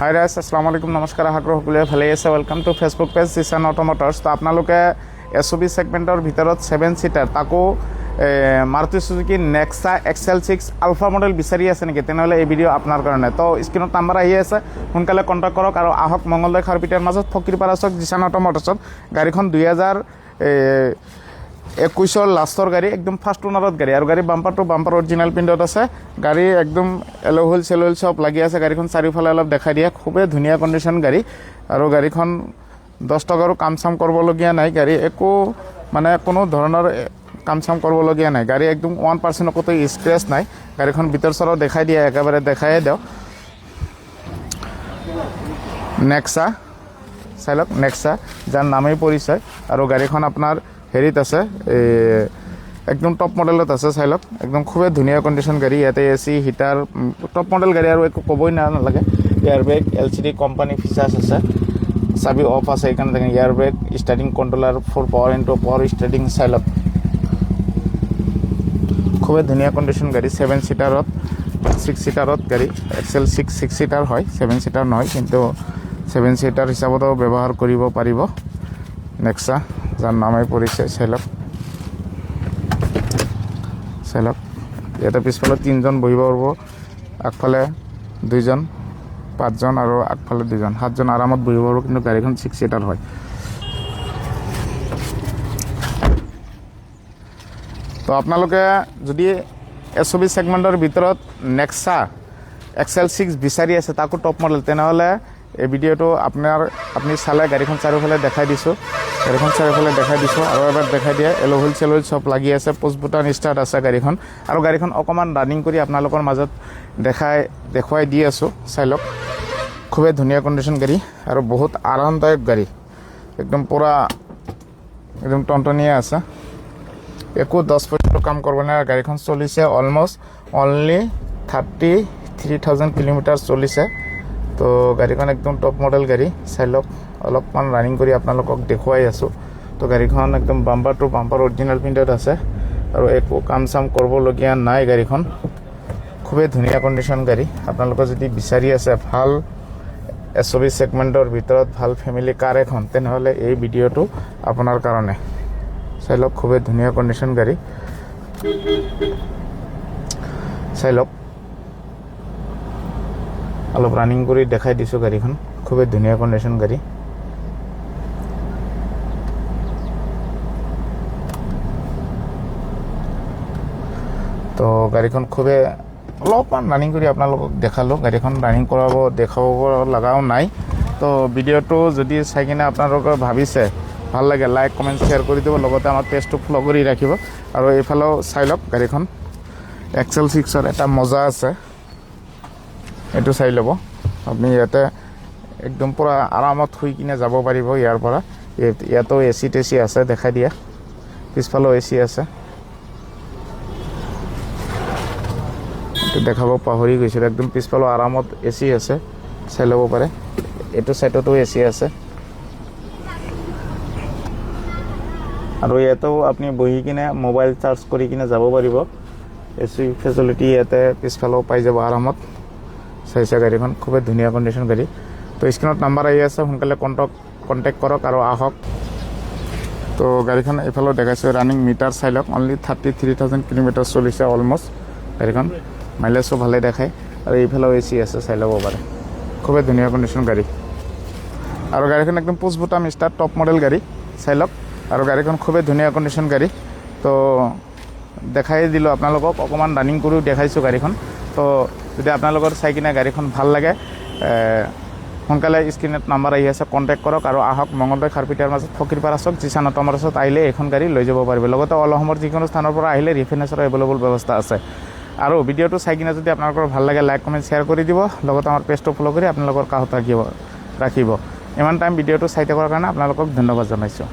হাই ৰাইজ, আসসালামু আলাইকুম, নমস্কাৰ। আশা কৰোঁ সকলোৱে ভালেই আছে। Welcome to Facebook page Zishan Automotors. তো আপোনালোকে SUV ছেগমেণ্টৰ ভিতৰত 7 ছিটাৰ তাকো Maruti Suzuki Nexa XL6 alpha model বিচাৰি আছে নেকি? তেনেহ'লে এই ভিডিঅ' আপোনাৰ কাৰণে। তো স্ক্ৰীণত নাম্বাৰ আহি আছে, সোনকালে কণ্টেক্ট কৰক আৰু আহক মঙলদৈ খাৰপিটিয়াৰ মাজত ফকীৰপাৰা চক জিছান অট'মটৰ্ছত। গাড়ীখন 2021 লাষ্টৰ গাড়ী, একদম ফাৰ্ষ্ট ওনাৰত গাড়ী, আৰু গাড়ী বাম্পাৰ টু বাম্পাৰ অৰিজিনেল প্ৰিণ্টত আছে। গাড়ী একদম এল'হুইল চেল'হুইল চব লাগি আছে। গাড়ীখন চাৰিওফালে অলপ দেখাই দিয়ে, খুবেই ধুনীয়া কণ্ডিশ্যন গাড়ী। আৰু গাড়ীখন 10 টকাৰো কাম চাম কৰিবলগীয়া নাই। গাড়ী একো মানে কোনো ধৰণৰ কাম চাম কৰিবলগীয়া নাই। গাড়ী একদম 1% ক'তো স্ক্ৰেচ নাই। গাড়ীখন ভিতৰ চৰত দেখাই দিয়ে, একেবাৰে দেখাই দিওঁ। নেক্সা চাই লওক, নেক্সা যাৰ নামেই পৰিচয়। আৰু গাড়ীখন আপোনাৰ হেৰিত আছে, একদম টপ মডেলত আছে। চাই লওক, একদম খুবেই ধুনীয়া কণ্ডিশ্যন গাড়ী। ইয়াতে AC হিটাৰ, টপ মডেল গাড়ী আৰু একো ক'বই নালাগে। এয়াৰ বেগ, LCD কোম্পানী ফিচাৰ্ছ আছে। চাবি অফ আছে, সেইকাৰণে দেখেন এয়াৰ বেগ, ষ্টাৰ্টিং কণ্ট্ৰলাৰ, ফুল পাৱাৰ ইনটু পাৱাৰ ষ্টাৰ্টিং। চাই লওক, খুবেই ধুনীয়া কণ্ডিশ্যন গাড়ী। 7 ছিটাৰত, 6 ছিটাৰত গাড়ী। XL6 6 ছিটাৰ হয়, 7 ছিটাৰ নহয়, কিন্তু 7 ছিটাৰ হিচাপতো ব্যৱহাৰ কৰিব পাৰিব। নেক্সা যাৰ নামেই পৰিছে। চাই লওক, চাই লওক, ইয়াতে পিছফালে 3জন বহিব পাৰিব, আগফালে 2জন, 5জন আৰু আগফালে 2জন, 7জন আৰামত বহিব পাৰিব। কিন্তু গাড়ীখন 6 ছিটাৰ হয়। তো আপোনালোকে যদি SUV ছেগমেণ্টৰ ভিতৰত নেক্সা XL6 বিচাৰি আছে, তাকো টপ মডেল, তেনেহ'লে এই ভিডিঅ'টো আপুনি চালে গাড়ীখন চাৰিওফালে দেখাই দিছোঁ। গাড়ীখন চাৰিওফালে দেখাই দিছোঁ, আৰু এবাৰ দেখাই দিয়ে। এল'হুইল চেল'হুইল চব লাগি আছে, পুছ বুটান ষ্টাৰ্ট আছে গাড়ীখন। আৰু গাড়ীখন অকণমান ৰানিং কৰি আপোনালোকৰ মাজত দেখুৱাই দি আছোঁ। চাই লওক, খুবেই ধুনীয়া কণ্ডিশ্যন গাড়ী আৰু বহুত আৰামদায়ক গাড়ী। একদম পূৰা একদম টনটনীয়া আছে, একো 10 পইচাটো কাম কৰিব নাই। গাড়ীখন চলিছে অলমষ্ট অনলি 33,000 কিলোমিটাৰ চলিছে। তো গাড়ীখন একদম টপ মডেল গাড়ী। চাই লওক, অলপমান ৰানিং কৰি আপোনালোকক দেখুৱাই আছোঁ। তো গাড়ীখন একদম বাম্পাৰ টু বাম্পাৰ অৰিজিনেল প্ৰিণ্টত আছে, আৰু একো কাম চাম কৰিবলগীয়া নাই। গাড়ীখন খুবেই ধুনীয়া কণ্ডিশ্যন গাড়ী। আপোনালোকে যদি বিচাৰি আছে ভাল SUV ছেগমেণ্টৰ ভিতৰত ভাল ফেমিলি কাৰ এখন, তেনেহ'লে এই ভিডিঅ'টো আপোনাৰ কাৰণে। চাই লওক, খুবেই ধুনীয়া কণ্ডিশ্যন গাড়ী। চাই লওক, অলপ ৰানিং কৰি দেখাই দিছোঁ গাড়ীখন। খুবেই ধুনীয়া কণ্ডিশ্যন গাড়ী। তো গাড়ীখন খুবেই অলপমান ৰানিং কৰি আপোনালোকক দেখালোঁ। গাড়ীখন ৰানিং দেখাব লগাও নাই। তো ভিডিঅ'টো যদি চাই কিনে আপোনালোকে ভাবিছে ভাল লাগে, লাইক কমেণ্ট শ্বেয়াৰ কৰি দিব, লগতে আমাৰ পেজটো ফ'ল' কৰি ৰাখিব। আৰু এইফালেও চাই লওক, গাড়ীখন XL6ৰ এটা মজা আছে, এইটো চাই ল'ব আপুনি। ইয়াতে একদম পূৰা আৰামত শুই কিনে যাব পাৰিব ইয়াৰ পৰা। ইয়াতো AC টেচি আছে, দেখাই দিয়া। পিছফালেও AC আছে, এইটো দেখাব পাহৰি গৈছিলোঁ। একদম পিছফালেও আৰামত AC আছে, চাই ল'ব পাৰে। এইটো ছাইডতো AC আছে, আৰু ইয়াতেও আপুনি বহি কিনে মোবাইল চাৰ্জ কৰি কিনে যাব পাৰিব। AC ফেচিলিটি ইয়াতে পিছফালেও পাই যাব আৰামত। চাইছে গাড়ীখন, খুবেই ধুনীয়া কণ্ডিশ্যন গাড়ী। তো স্ক্ৰীণত নাম্বাৰ আহি আছে, সোনকালে কণ্টেক্ট কৰক আৰু আহক। তো গাড়ীখন এইফালেও দেখাইছোঁ, ৰানিং মিটাৰ চাই লওক, অনলি 33,000 কিলোমিটাৰ চলিছে অলমষ্ট। গাড়ীখন মাইলেজো ভালে দেখায়, আৰু এইফালেও AC আছে, চাই ল'ব পাৰে। খুবেই ধুনীয়া কণ্ডিশ্যন গাড়ী, আৰু গাড়ীখন একদম পুছ বুটাম ষ্টাৰ্ট, টপ মডেল গাড়ী। চাই লওক, আৰু গাড়ীখন খুবেই ধুনীয়া কণ্ডিশ্যন গাড়ী। তো দেখাই দিলোঁ আপোনালোকক, অকণমান ৰানিং কৰিও দেখাইছোঁ গাড়ীখন। তো যদি আপোনালোকৰ চাই কিনে গাড়ীখন ভাল লাগে, সোনকালে স্ক্ৰীণত নাম্বাৰ আহি আছে, কণ্টেক্ট কৰক আৰু আহক মঙলদৈ খাৰপিটিয়াৰ মাজত ফকীৰপাৰা চক জিছান অট'মটৰ্ছত। আহিলে এইখন গাড়ী লৈ যাব পাৰিব। লগতে অল অসমৰ যিকোনো স্থানৰ পৰা আহিলে ৰিফাইনেন্সৰ এভেইলেবল ব্যৱস্থা আছে। আৰু ভিডিঅ'টো চাই কিনে যদি আপোনালোকৰ ভাল লাগে, লাইক কমেণ্ট শ্বেয়াৰ কৰি দিব, লগতে আমাৰ পেজটো ফ'ল' কৰি আপোনালোকৰ কাষত ৰাখিব। ইমান টাইম ভিডিঅ'টো চাই থকাৰ কাৰণে আপোনালোকক ধন্যবাদ জনাইছোঁ।